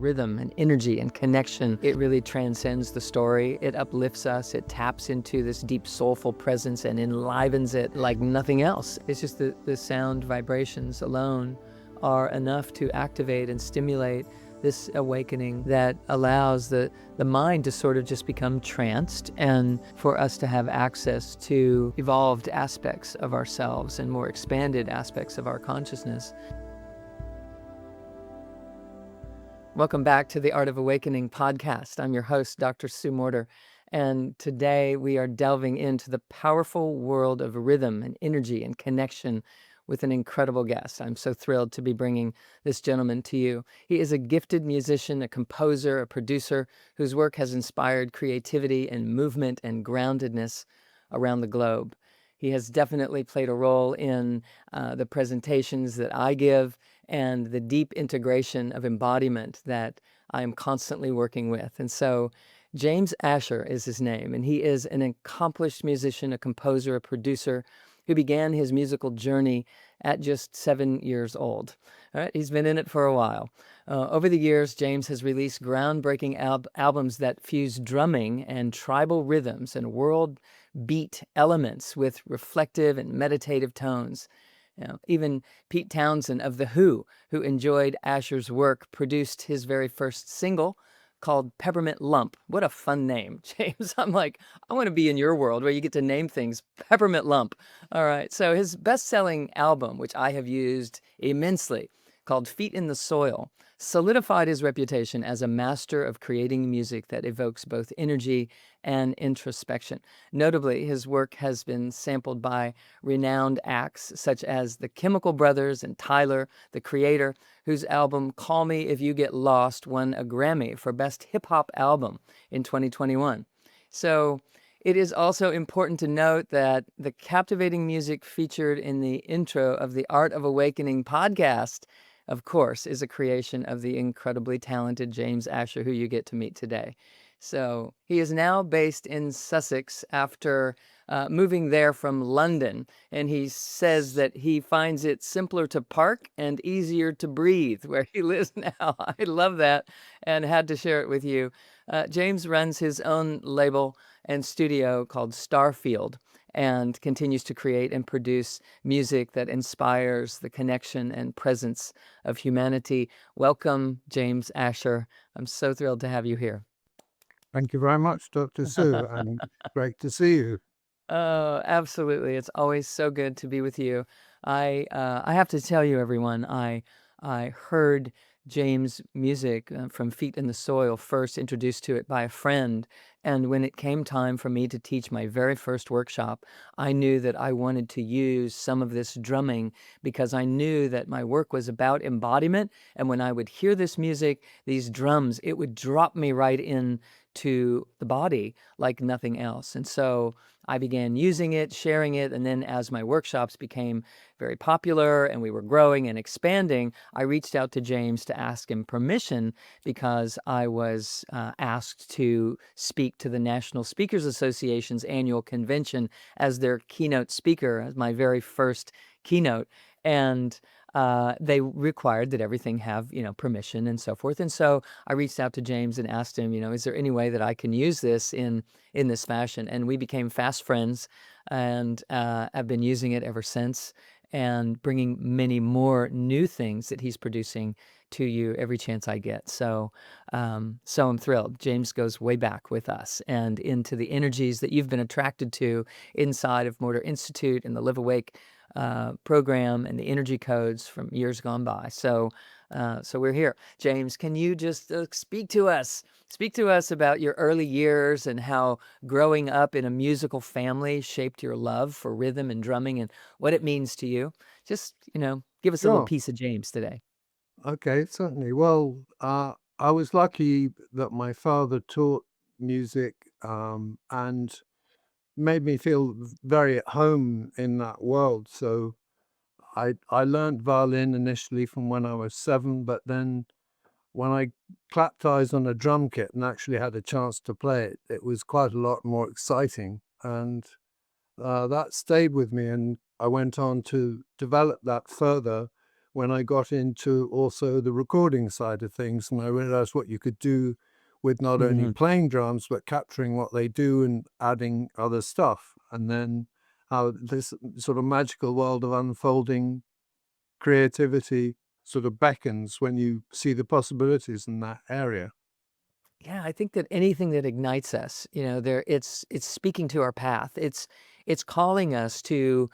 rhythm and energy and connection. It really transcends the story. It uplifts us. It taps into this deep soulful presence and enlivens it like nothing else. It's just the sound vibrations alone are enough to activate and stimulate this awakening that allows the mind to sort of just become tranced and for us to have access to evolved aspects of ourselves and more expanded aspects of our consciousness. Welcome back to the Art of Awakening podcast. I'm your host, Dr. Sue Morter, and today we are delving into the powerful world of rhythm and energy and connection with an incredible guest. I'm so thrilled to be bringing this gentleman to you. He is a gifted musician, a composer, a producer whose work has inspired creativity and movement and groundedness around the globe. He has definitely played a role in the presentations that I give and the deep integration of embodiment that I am constantly working with. And so James Asher is his name, and he is an accomplished musician, a composer, a producer who began his musical journey at just 7 years old. All right, he's been in it for a while. Over the years, James has released groundbreaking albums that fuse drumming and tribal rhythms and world beat elements with reflective and meditative tones. Even Pete Townsend of The Who enjoyed Asher's work, produced his very first single called Peppermint Lump. What a fun name, James. I'm like, I want to be in your world where you get to name things Peppermint Lump. All right. So his best-selling album, which I have used immensely, called Feet in the Soil, solidified his reputation as a master of creating music that evokes both energy and introspection. Notably, his work has been sampled by renowned acts such as the Chemical Brothers and Tyler, the Creator, whose album Call Me If You Get Lost won a Grammy for Best Hip Hop Album in 2021. So it is also important to note that the captivating music featured in the intro of the Art of Awakening podcast, of course, is a creation of the incredibly talented James Asher, who you get to meet today. So he is now based in Sussex after moving there from London, and he says that he finds it simpler to park and easier to breathe where he lives now. I love that and had to share it with you. James runs his own label and studio called Starfield and continues to create and produce music that inspires the connection and presence of humanity. Welcome, James Asher. I'm so thrilled to have you here. Thank you very much, Dr. Sue, and great to see you. Oh, absolutely. It's always so good to be with you. I have to tell you, everyone, I heard James' music from Feet in the Soil, first introduced to it by a friend. And when it came time for me to teach my very first workshop, I knew that I wanted to use some of this drumming because I knew that my work was about embodiment. And when I would hear this music, these drums, it would drop me right in to the body like nothing else. And so I began using it, sharing it, and then as my workshops became very popular and we were growing and expanding, I reached out to James to ask him permission because I was asked to speak to the National Speakers Association's annual convention as their keynote speaker, as my very first keynote. And they required that everything have, permission and so forth. And so I reached out to James and asked him, is there any way that I can use this in this fashion? And we became fast friends and have been using it ever since and bringing many more new things that he's producing to you every chance I get. So I'm thrilled. James goes way back with us and into the energies that you've been attracted to inside of Morter Institute and the Live Awake program and the energy codes from years gone by. So we're here. James, can you just speak to us about your early years and how growing up in a musical family shaped your love for rhythm and drumming and what it means to you? Just, give us a little Sure. piece of James today. Okay, certainly. Well, I was lucky that my father taught music and made me feel very at home in that world. So I learned violin initially from when I was 7, but then when I clapped eyes on a drum kit and actually had a chance to play it, it was quite a lot more exciting. And that stayed with me. And I went on to develop that further when I got into also the recording side of things, and I realized what you could do with not only Mhm. playing drums, but capturing what they do and adding other stuff. And then how this sort of magical world of unfolding creativity sort of beckons when you see the possibilities in that area. Yeah, I think that anything that ignites us, it's speaking to our path. It's calling us to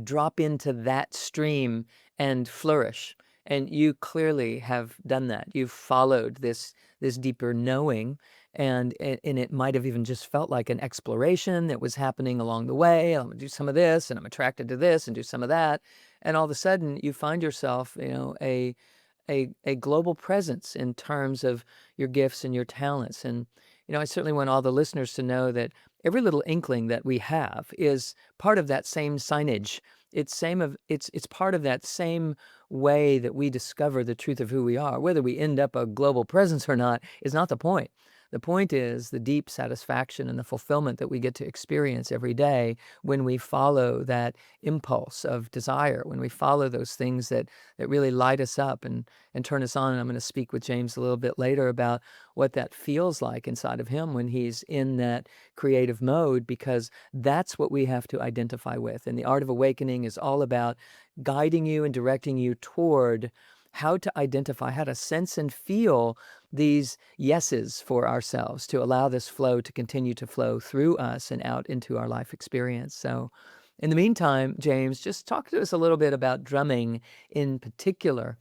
drop into that stream and flourish. And you clearly have done that. You've followed this deeper knowing, and it might have even just felt like an exploration that was happening along the way. I'm gonna do some of this, and I'm attracted to this, and do some of that, and all of a sudden you find yourself, a global presence in terms of your gifts and your talents. And I certainly want all the listeners to know that every little inkling that we have is part of that same signage. It's part of that same way that we discover the truth of who we are. Whether we end up a global presence or not is not the point. The point is the deep satisfaction and the fulfillment that we get to experience every day when we follow that impulse of desire, when we follow those things that really light us up and turn us on. And I'm going to speak with James a little bit later about what that feels like inside of him when he's in that creative mode, because that's what we have to identify with. And the art of awakening is all about guiding you and directing you toward how to identify, how to sense and feel these yeses for ourselves, to allow this flow to continue to flow through us and out into our life experience. So, in the meantime, James, just talk to us a little bit about drumming in particular.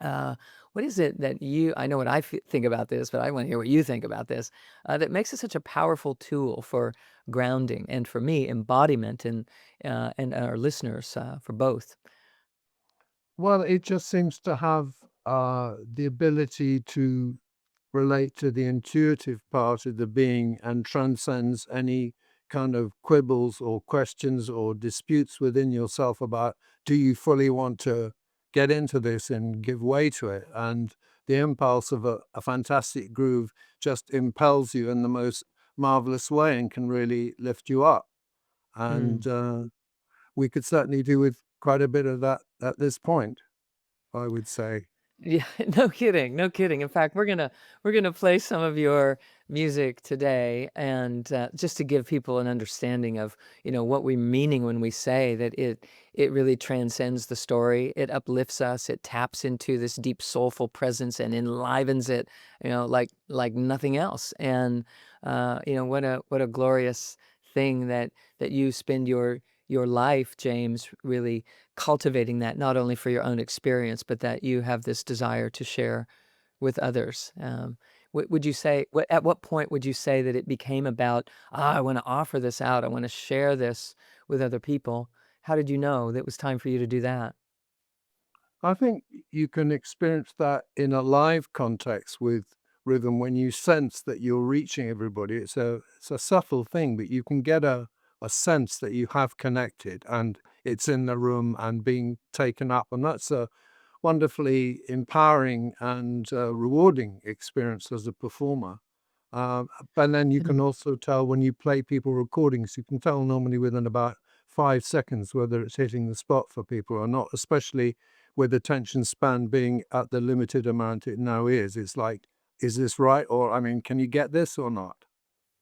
uh, what is it that I know what think about this, but I want to hear what you think about this, that makes it such a powerful tool for grounding and for me, embodiment, and our listeners, for both? Well, it just seems to have the ability to relate to the intuitive part of the being and transcends any kind of quibbles or questions or disputes within yourself about do you fully want to get into this and give way to it. And the impulse of a fantastic groove just impels you in the most marvelous way and can really lift you up. And Mm. we could certainly do with quite a bit of that at this point, I would say. Yeah, no kidding, no kidding. In fact, we're gonna play some of your music today, and just to give people an understanding of what we're meaning when we say that it really transcends the story. It uplifts us. It taps into this deep soulful presence and enlivens it, like nothing else. And what a glorious thing that you spend your life, James, really cultivating that, not only for your own experience, but that you have this desire to share with others. Would you say, at what point would you say that it became about, I want to offer this out, I want to share this with other people? How did you know that it was time for you to do that? I think you can experience that in a live context with rhythm when you sense that you're reaching everybody. It's a subtle thing, but you can get a sense that you have connected and it's in the room and being taken up. And that's a wonderfully empowering and rewarding experience as a performer. Uh, but then you can Mm. also tell when you play people recordings, you can tell normally within about 5 seconds whether it's hitting the spot for people or not, especially with attention span being at the limited amount it now is. It's like, is this right? Or, I mean, can you get this or not?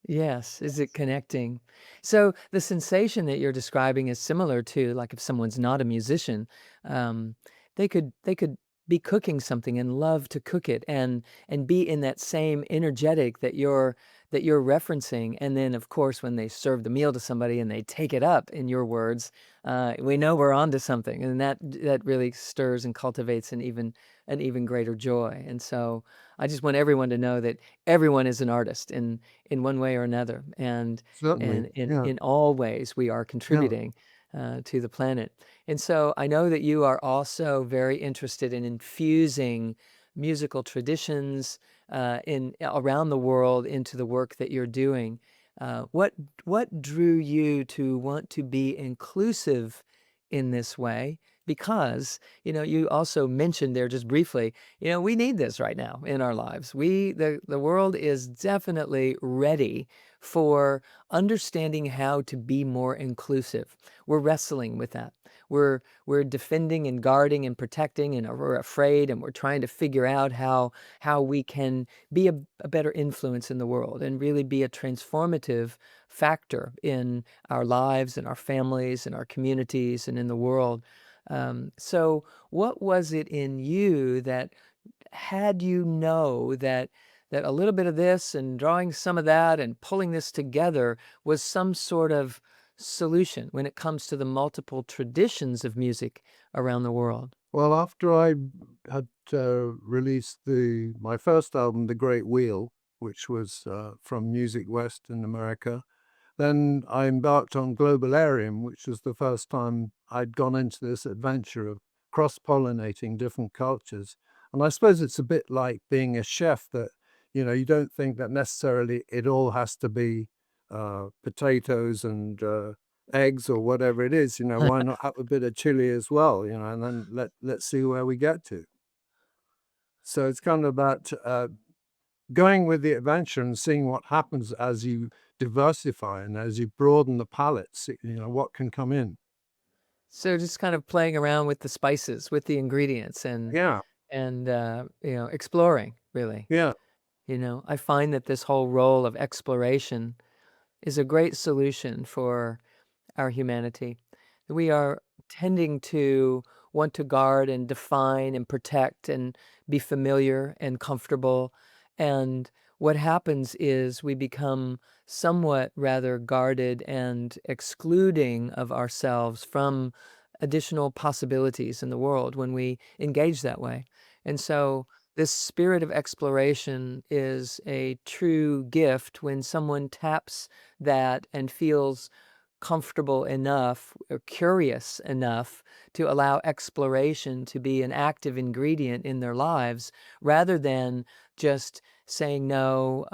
Yes, is it connecting? So the sensation that you're describing is similar to, like, if someone's not a musician, um, they could be cooking something and love to cook it, and be in that same energetic that you're referencing. And then, of course, when they serve the meal to somebody and they take it up, in your words, we know we're onto something, and that really stirs and cultivates an even greater joy. And so I just want everyone to know that everyone is an artist in one way or another, and Certainly. and in Yeah. in all ways we are Yeah. contributing to the planet. And so I know that you are also very interested in infusing musical traditions in around the world into the work that you're doing. What drew you to want to be inclusive in this way? because, you also mentioned there just briefly, we need this right now in our lives. The world is definitely ready for understanding how to be more inclusive. We're wrestling with that. We're defending and guarding and protecting, and we're afraid, and we're trying to figure out how we can be a better influence in the world and really be a transformative factor in our lives and our families and our communities and in the world. So what was it in you that had that a little bit of this and drawing some of that and pulling this together was some sort of solution when it comes to the multiple traditions of music around the world? Well, after I had released my first album, The Great Wheel, which was from Music West in America, then I embarked on Global, which was the first time I'd gone into this adventure of cross-pollinating different cultures. And I suppose it's a bit like being a chef that, you don't think that necessarily it all has to be potatoes and eggs or whatever it is. Why not have a bit of chili as well, and then let's see where we get to. So it's kind of about going with the adventure and seeing what happens as you diversify and as you broaden the palettes, what can come in. So just kind of playing around with the spices, with the ingredients, and Yeah, exploring, really. yeah. I find that this whole role of exploration is a great solution for our humanity. We are tending to want to guard and define and protect and be familiar and comfortable. And what happens is we become somewhat rather guarded and excluding of ourselves from additional possibilities in the world when we engage that way. And so this spirit of exploration is a true gift when someone taps that and feels comfortable enough or curious enough to allow exploration to be an active ingredient in their lives rather than just saying no,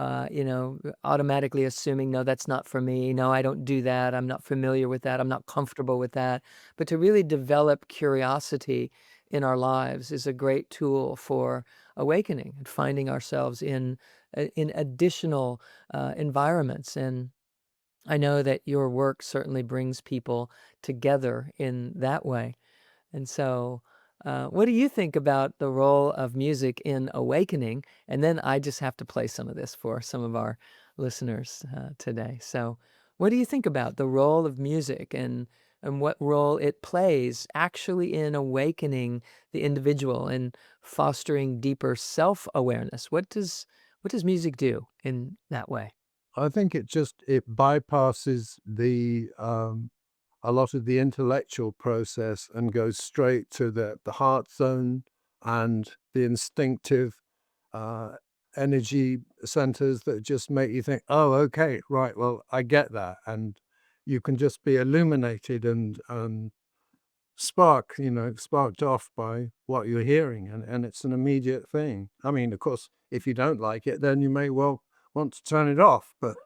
automatically assuming, no, that's not for me. No, I don't do that. I'm not familiar with that. I'm not comfortable with that. But to really develop curiosity in our lives is a great tool for awakening and finding ourselves in additional environments. And I know that your work certainly brings people together in that way. And so, what do you think about the role of music in awakening? And then I just have to play some of this for some of our listeners today. So, what do you think about the role of music and what role it plays actually in awakening the individual and fostering deeper self-awareness? What does music do in that way? I think it bypasses a lot of the intellectual process and goes straight to the heart zone and the instinctive uh, energy centers that just make you think, oh, okay, right, well, I get that. And you can just be illuminated and sparked off by what you're hearing. And it's an immediate thing. I mean, of course, if you don't like it, then you may well want to turn it off. But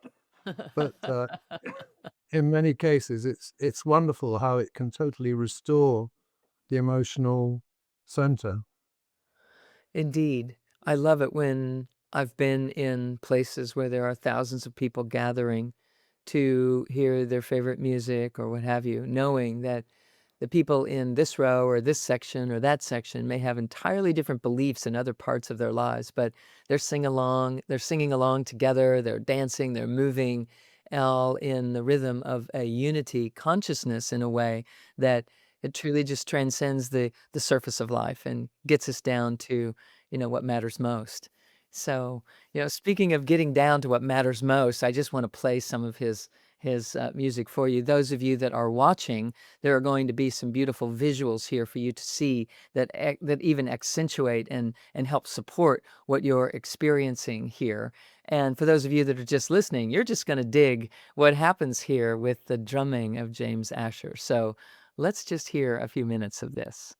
in many cases, it's wonderful how it can totally restore the emotional center. Indeed. I love it when I've been in places where there are thousands of people gathering to hear their favorite music or what have you, knowing that the people in this row or this section or that section may have entirely different beliefs in other parts of their lives, but they're singing along together, they're dancing, they're moving, all in the rhythm of a unity consciousness in a way that it truly just transcends the surface of life and gets us down to, what matters most. So, speaking of getting down to what matters most, I just want to play some of his music for you. Those of you that are watching, there are going to be some beautiful visuals here for you to see that even accentuate and help support what you're experiencing here. And for those of you that are just listening, you're just going to dig what happens here with the drumming of James Asher. So let's just hear a few minutes of this.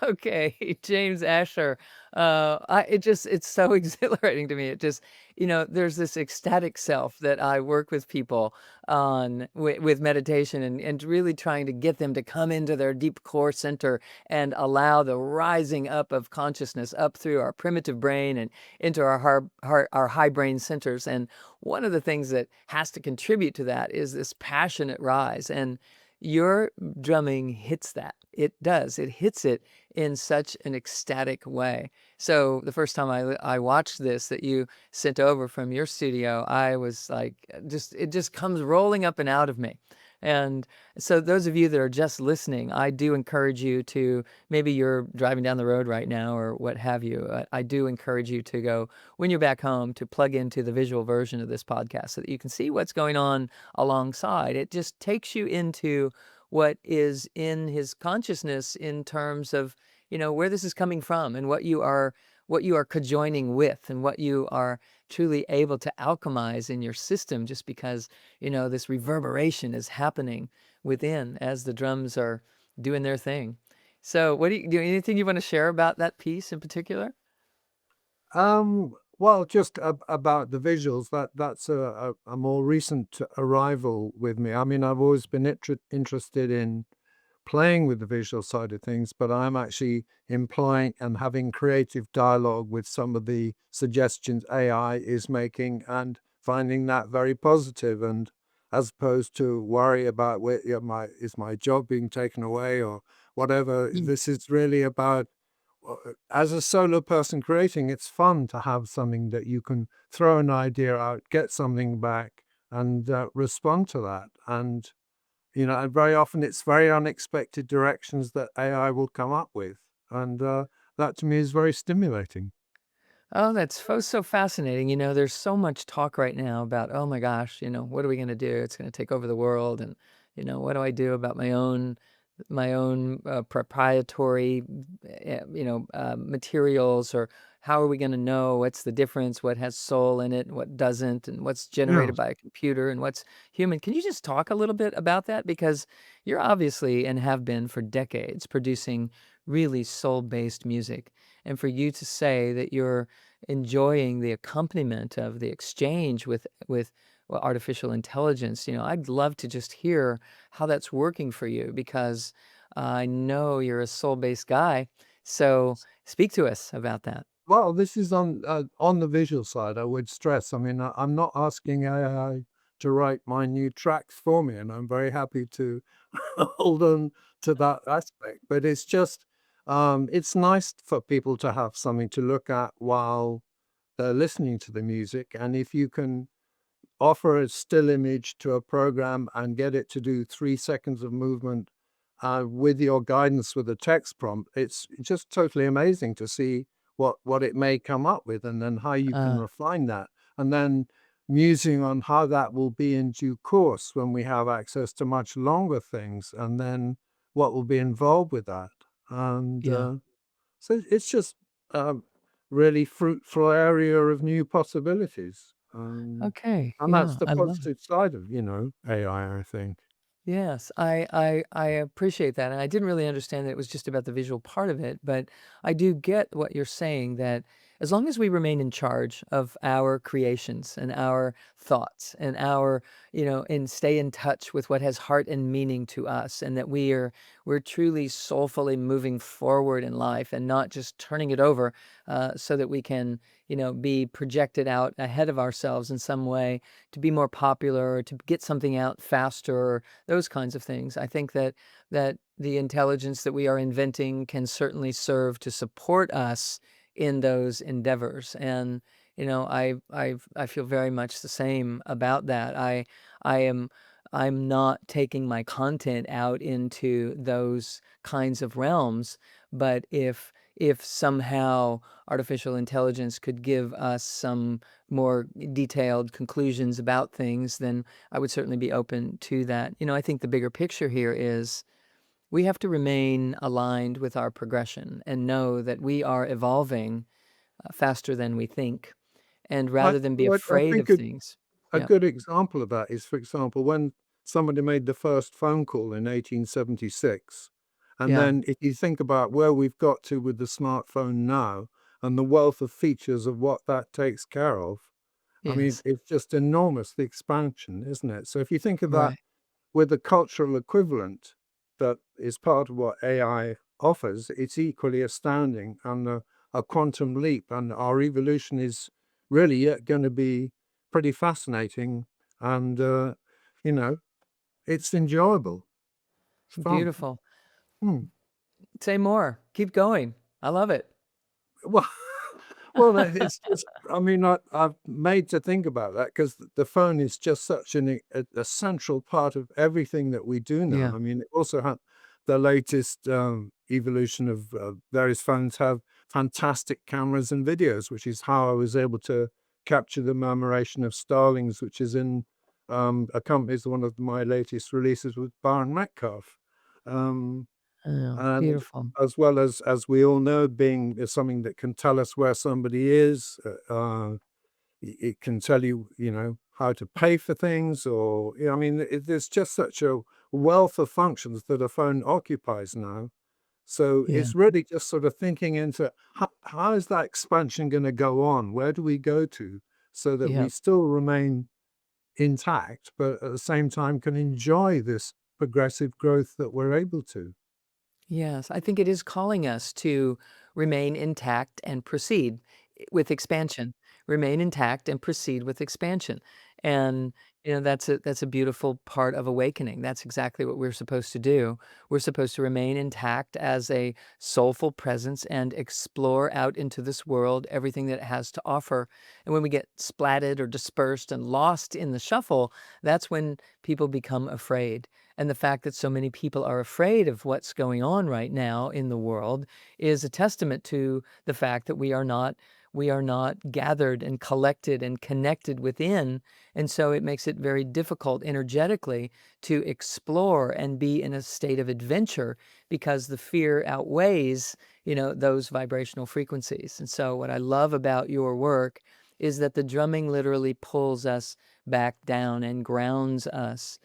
Okay, James Asher. It's so exhilarating to me. It just, there's this ecstatic self that I work with people on with meditation and really trying to get them to come into their deep core center and allow the rising up of consciousness up through our primitive brain and into our high brain centers. And one of the things that has to contribute to that is this passionate rise. And your drumming hits that. It does. It hits it in such an ecstatic way. So the first time I watched this that you sent over from your studio, I was like, just it just comes rolling up and out of me. And so those of you that are just listening, I do encourage you to, maybe you're driving down the road right now or what have you. I do encourage you to go, when you're back home, to plug into the visual version of this podcast so that you can see what's going on alongside. It just takes you into what is in his consciousness in terms of, where this is coming from and what you are conjoining with and what you are truly able to alchemize in your system, just because, this reverberation is happening within as the drums are doing their thing. So what do anything you want to share about that piece in particular? Well, just about the visuals, that's a more recent arrival with me. I mean, I've always been interested in playing with the visual side of things, but I'm actually employing and having creative dialogue with some of the suggestions AI is making and finding that very positive. And as opposed to worry about where, is my job being taken away or whatever, Mm. this is really about as a solo person creating, it's fun to have something that you can throw an idea out, get something back, and respond to that. And very often it's very unexpected directions that AI will come up with. And that to me is very stimulating. Oh, that's so fascinating. There's so much talk right now about, oh my gosh, what are we going to do? It's going to take over the world. And, what do I do about my own proprietary, materials, or how are we going to know what's the difference, what has soul in it, and what doesn't, and what's Yeah. generated by a computer and what's human? Can you just talk a little bit about that? Because you're obviously, and have been for decades, producing really soul-based music. And for you to say that you're enjoying the accompaniment of the exchange with well, artificial intelligence, I'd love to just hear how that's working for you, because I know you're a soul-based guy. So speak to us about that. Well, this is on the visual side, I would stress. I mean, I'm not asking AI to write my new tracks for me, and I'm very happy to hold on to that aspect. But it's just, it's nice for people to have something to look at while they're listening to the music. And if you can offer a still image to a program and get it to do 3 seconds of movement with your guidance with a text prompt, it's just totally amazing to see what it may come up with and then how you can Uh, refine that. And then musing on how that will be in due course when we have access to much longer things and then what will be involved with that. And yeah. so it's just a really fruitful area of new possibilities. Okay. And that's Yeah, the I love it. positive side of, AI, I think. Yes, I appreciate that, and I didn't really understand that it was just about the visual part of it, but I do get what you're saying, that as long as we remain in charge of our creations and our thoughts and and stay in touch with what has heart and meaning to us, and that we're truly soulfully moving forward in life and not just turning it over, so that we can, be projected out ahead of ourselves in some way to be more popular or to get something out faster, those kinds of things. I think that the intelligence that we are inventing can certainly serve to support us in those endeavors. And I feel very much the same about that. I am I'm not taking my content out into those kinds of realms, but if somehow artificial intelligence could give us some more detailed conclusions about things, then I would certainly be open to that. I think the bigger picture here is we have to remain aligned with our progression and know that we are evolving faster than we think. And I rather than be I afraid think of things. a Yeah. good example of that is, for example, when somebody made the first phone call in 1876, And Yeah. then if you think about where we've got to with the smartphone now and the wealth of features of what that takes care of, I mean, Yes. it's just enormous, the expansion, isn't it? So if you think of that Right. with the cultural equivalent that is part of what AI offers, it's equally astounding and a quantum leap. And our evolution is really yet going to be pretty fascinating. And, you know, it's enjoyable. It's fun. Beautiful. Hmm. Say more. Keep going. I love it. Well, well, it's just, I mean, I've made to think about that because the phone is just such a central part of everything that we do now. Yeah. I mean, it also had the latest evolution of various phones have fantastic cameras and videos, which is how I was able to capture the murmuration of starlings, which is in accompanies one of my latest releases with Byron Metcalf. Um, Oh, and beautiful. as we all know, being is something that can tell us where somebody is, it can tell you, you know, how to pay for things, or I mean, there's just such a wealth of functions that a phone occupies now. So Yeah. it's really just sort of thinking into how is that expansion going to go on? Where do we go to so that we Yeah. still remain intact, but at the same time can enjoy this progressive growth that we're able to? Yes, I think it is calling us to remain intact and proceed with expansion. Remain intact and proceed with expansion. And that's a beautiful part of awakening. That's exactly what we're supposed to do. We're supposed to remain intact as a soulful presence and explore out into this world everything that it has to offer. And when we get splatted or dispersed and lost in the shuffle, that's when people become afraid. And the fact that so many people are afraid of what's going on right now in the world is a testament to the fact that we are not gathered and collected and connected within. And so it makes it very difficult energetically to explore and be in a state of adventure because the fear outweighs, those vibrational frequencies. And so what I love about your work is that the drumming literally pulls us back down and grounds us.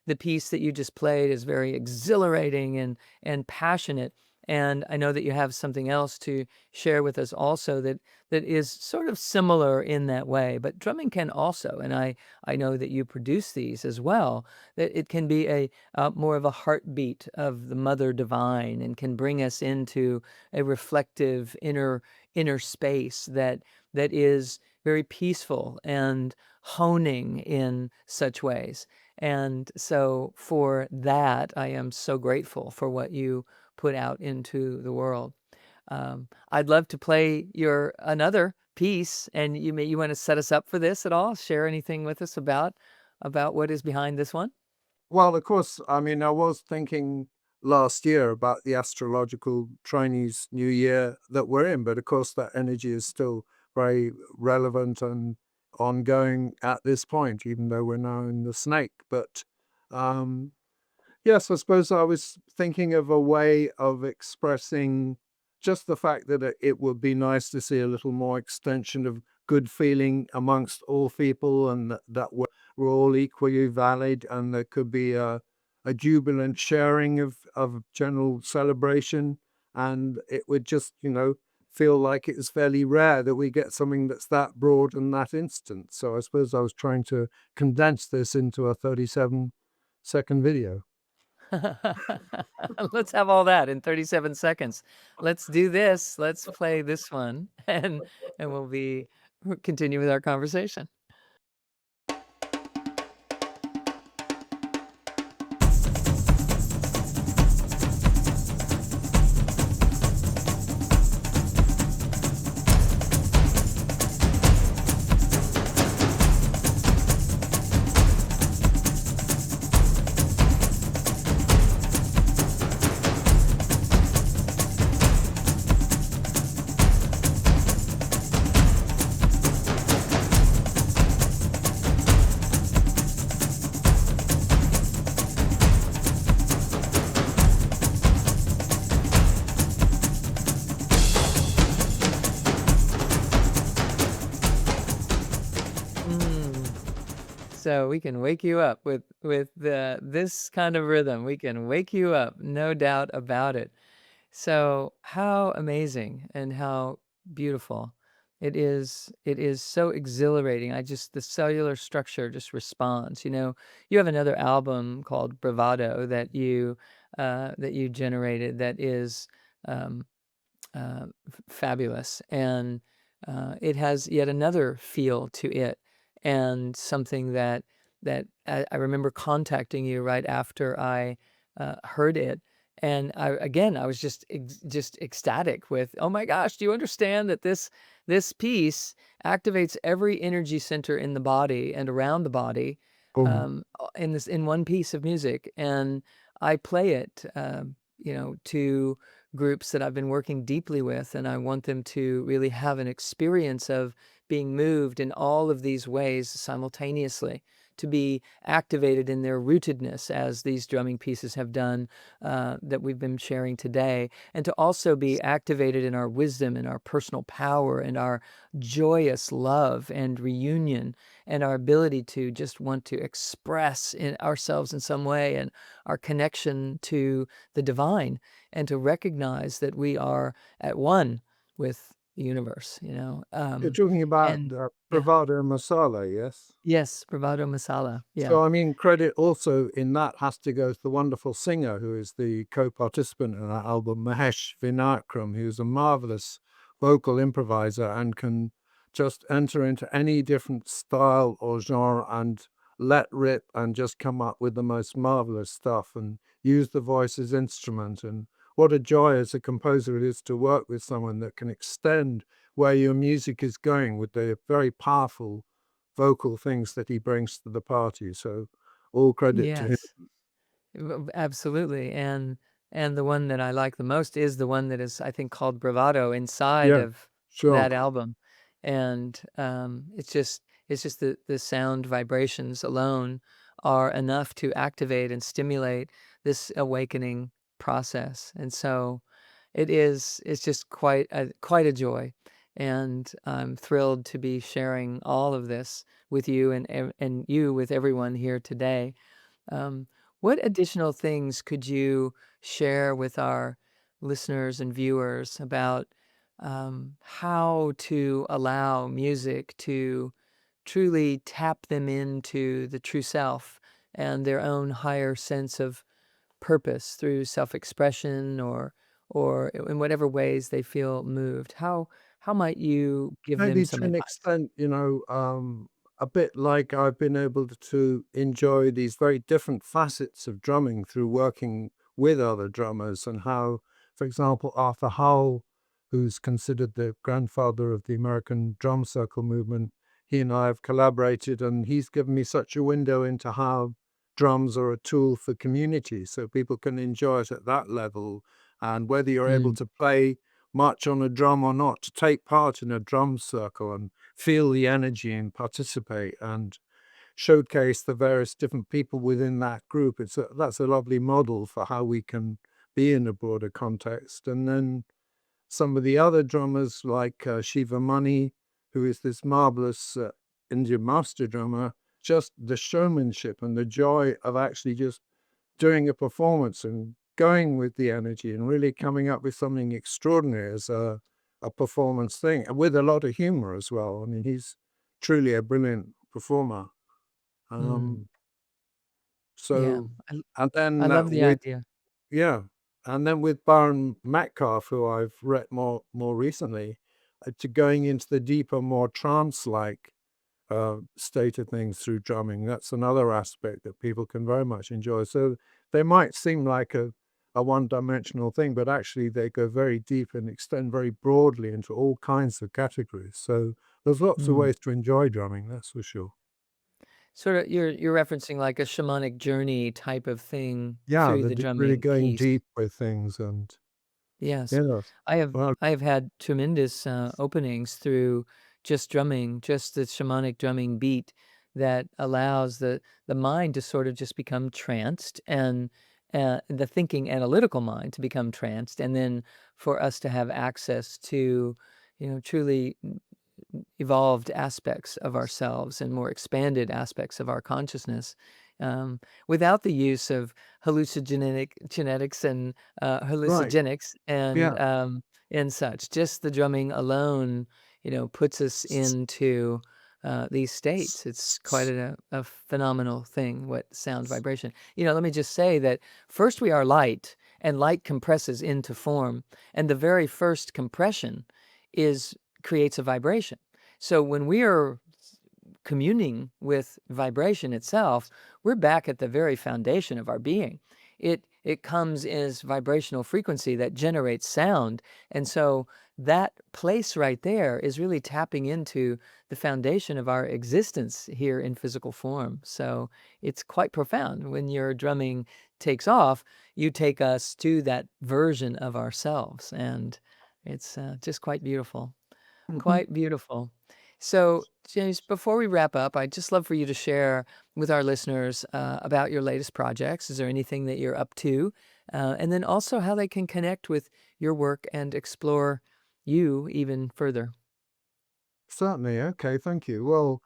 The piece that you just played is very exhilarating and passionate. And I know that you have something else to share with us also that is sort of similar in that way. But drumming can also, and I know that you produce these as well, that it can be a more of a heartbeat of the Mother Divine and can bring us into a reflective inner space that is very peaceful and honing in such ways. And so for that, I am so grateful for what you put out into the world. I'd love to play your another piece, and you want to set us up for this at all? Share anything with us about what is behind this one? Well, of course, I mean, I was thinking last year about the astrological Chinese New Year that we're in, but of course, that energy is still very relevant and ongoing at this point, even though we're now in the snake. But um, yes, I suppose I was thinking of a way of expressing just the fact that it would be nice to see a little more extension of good feeling amongst all people, and that we're all equally valid, and there could be a jubilant sharing of general celebration. And it would just, feel like it's fairly rare that we get something that's that broad and that instant. So I suppose I was trying to condense this into a 37-second video. Let's have all that in 37 seconds. Let's do this. Let's play this one, and we'll continue with our conversation. So we can wake you up with this kind of rhythm. We can wake you up, no doubt about it. So how amazing and how beautiful. It is so exhilarating. I just the cellular structure just responds. You know, you have another album called Bravado that you generated that is um, fabulous, and it has yet another feel to it, and something that I remember contacting you right after I heard it, and I was just ecstatic with, oh my gosh, do you understand that this piece activates every energy center in the body and around the body Um, in this in one piece of music, and I play it, to groups that I've been working deeply with, and I want them to really have an experience of being moved in all of these ways simultaneously, to be activated in their rootedness, as these drumming pieces have done that we've been sharing today, and to also be activated in our wisdom and our personal power and our joyous love and reunion and our ability to just want to express in ourselves in some way and our connection to the divine and to recognize that we are at one with the universe, you're talking about and yeah. bravado masala, yes? Yes, bravado masala. Yeah. So, I mean, credit also in that has to go to the wonderful singer who is the co-participant in that album, Mahesh Vinayakram, who's a marvelous vocal improviser and can just enter into any different style or genre and let rip and just come up with the most marvelous stuff and use the voice as instrument. And what a joy as a composer it is to work with someone that can extend where your music is going with the very powerful vocal things that he brings to the party, so all credit to him. Yes. Absolutely, and the one that I like the most is the one that is, I think, called Bravado inside Yeah, of sure. that album, and, it's just the sound vibrations alone are enough to activate and stimulate this awakening process, and so it's just quite a joy, and I'm thrilled to be sharing all of this with you and you with everyone here today. Um, what additional things could you share with our listeners and viewers about how to allow music to truly tap them into the true self and their own higher sense of purpose through self-expression or in whatever ways they feel moved? How might you give them Maybe some to an advice? extent, a bit like I've been able to enjoy these very different facets of drumming through working with other drummers and how, for example, Arthur Howell, who's considered the grandfather of the American drum circle movement, he and I have collaborated and he's given me such a window into how drums are a tool for community so people can enjoy it at that level. And whether you're able Mm, to play much on a drum or not, to take part in a drum circle and feel the energy and participate and showcase the various different people within that group. That's a lovely model for how we can be in a broader context. And then some of the other drummers like Shiva Mani, who is this marvelous Indian master drummer, just the showmanship and the joy of actually just doing a performance and going with the energy and really coming up with something extraordinary as a performance thing and with a lot of humor as well. I mean, he's truly a brilliant performer. mm, Um, yeah, so, and I then love the with, idea. yeah, and then with Baron Metcalf, who I've read more recently, to going into the deeper, more trance-like state of things through drumming. That's another aspect that people can very much enjoy. So they might seem like a one-dimensional thing, but actually they go very deep and extend very broadly into all kinds of categories. So there's lots of Mm. ways to enjoy drumming, that's for sure. Sort of you're referencing like a shamanic journey type of thing Yeah, through the really drumming going piece. deep with things and Yes. yeah, well, I have had tremendous, openings through just drumming, just the shamanic drumming beat that allows the mind to sort of just become tranced and, the thinking analytical mind to become tranced, and then for us to have access to, truly evolved aspects of ourselves and more expanded aspects of our consciousness, without the use of genetics and Right. hallucinogenics Yeah. and such. Just the drumming alone, puts us into these states. It's quite a phenomenal thing. What sound vibration? Let me just say that first we are light, and light compresses into form, and the very first compression is creates a vibration. So when we are communing with vibration itself, we're back at the very foundation of our being. It comes as vibrational frequency that generates sound. And so that place right there is really tapping into the foundation of our existence here in physical form. So it's quite profound. When your drumming takes off, you take us to that version of ourselves. And it's just quite beautiful. Mhm. Quite beautiful. So, James, before we wrap up, I'd just love for you to share with our listeners about your latest projects. Is there anything that you're up to? And then also how they can connect with your work and explore you even further. Certainly. Okay. Thank you. Well,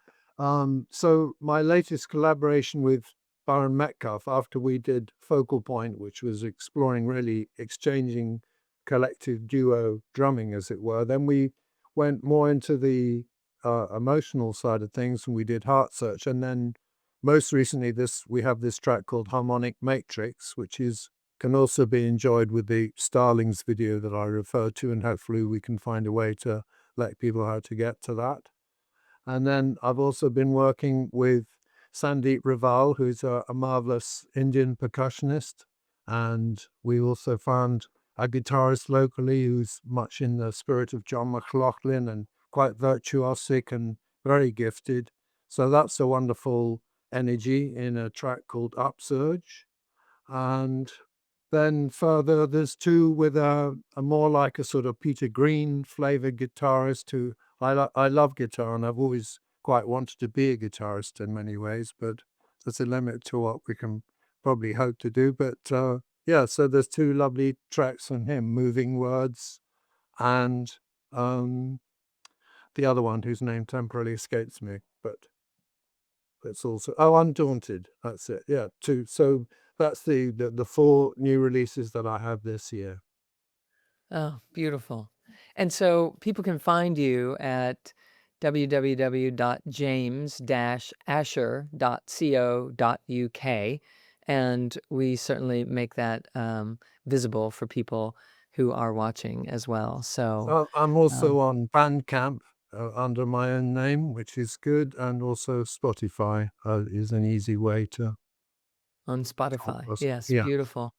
so my latest collaboration with Baron Metcalf, after we did Focal Point, which was exploring really exchanging collective duo drumming, as it were, then we went more into the emotional side of things, and we did Heart Search. And then most recently, this we have this track called Harmonic Matrix, which is can also be enjoyed with the Starlings video that I referred to, and hopefully we can find a way to let people how to get to that. And then I've also been working with Sandeep Raval, who's a marvelous Indian percussionist. And we also found a guitarist locally who's much in the spirit of John McLaughlin and quite virtuosic and very gifted. So that's a wonderful energy in a track called Upsurge. And then further, there's two with a more like a sort of Peter Green flavored guitarist who I love guitar, and I've always quite wanted to be a guitarist in many ways, but there's a limit to what we can probably hope to do. But yeah, so there's two lovely tracks on him, Moving Words, and um, the other one whose name temporarily escapes me, but it's also Undaunted. That's it. Yeah, two. So that's the four new releases that I have this year. Oh, beautiful. And so people can find you at www.james-asher.co.uk. And we certainly make that visible for people who are watching as well. So I'm um, also on Bandcamp under my own name, which is good, and also Spotify is an easy way to on help Spotify. us. Yes, Yeah. beautiful.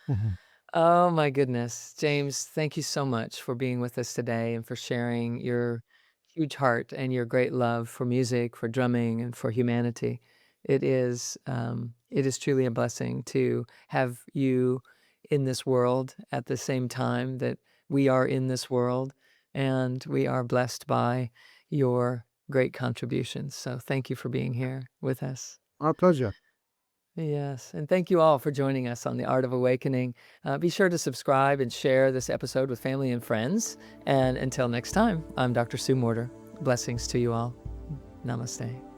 Mhm. Oh my goodness. James, thank you so much for being with us today and for sharing your huge heart and your great love for music, for drumming, and for humanity. It is truly a blessing to have you in this world at the same time that we are in this world, and we are blessed by your great contributions. So thank you for being here with us. My pleasure. Yes, and thank you all for joining us on The Art of Awakening. Be sure to subscribe and share this episode with family and friends. And until next time, I'm Dr. Sue Morter. Blessings to you all. Namaste.